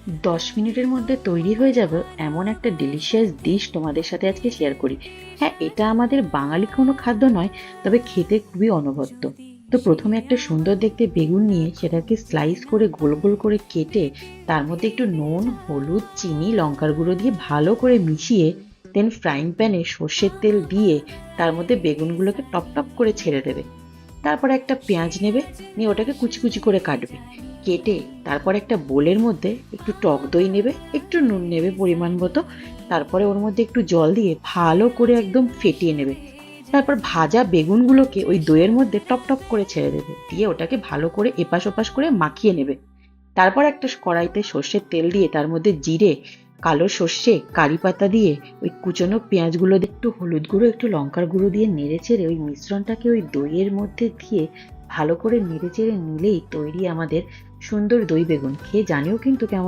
10 মিনিটের মধ্যে তৈরি হয়ে যাবে এমন একটা ডিলিশিয়াস ডিশ তোমাদের সাথে আজকে শেয়ার করি। হ্যাঁ, এটা আমাদের বাঙালি কোনো খাদ্য নয়, তবে খেতে খুবই অনবদ্য। তো প্রথমে একটা সুন্দর দেখতে বেগুন নিয়ে সেটাকে স্লাইস করে গোল গোল করে কেটে তার মধ্যে একটু নুন, হলুদ, চিনি, লঙ্কার গুঁড়ো দিয়ে ভালো করে মিশিয়ে দেন ফ্রাইং প্যানে সর্ষের তেল দিয়ে তার মধ্যে বেগুনগুলোকে টপ টপ করে ছেড়ে দেবে। তারপরে একটা পেঁয়াজ নেবে, নিয়ে ওটাকে কুচি কুচি করে কাটবে। কেটে তারপর একটা বোলের মধ্যে একটু টক দই নেবে, একটু নুন নেবে পরিমাণ মতো। তারপরে ওর মধ্যে একটু জল দিয়ে ভালো করে একদম ফেটিয়ে নেবে। তারপর ভাজা বেগুনগুলোকে ওই দইয়ের মধ্যে টপ টপ করে ছেড়ে দেবে, দিয়ে ওটাকে ভালো করে এপাশ ওপাশ করে মাখিয়ে নেবে। তারপর একটা কড়াইতে সর্ষের তেল দিয়ে তার মধ্যে জিরে, কালো সর্ষে, কারি পাতা দিয়ে ওই কুচনো পেঁয়াজগুলো দিয়ে একটু হলুদ গুঁড়ো, একটু লঙ্কার গুঁড়ো দিয়ে নেড়ে চেড়ে ওই মিশ্রণটাকে ওই দইয়ের মধ্যে দিয়ে ভালো করে নেড়ে চেড়ে নিলেই তৈরি আমাদের সুন্দর দই বেগুন। খেয়ে জানিও কিন্তু কেমন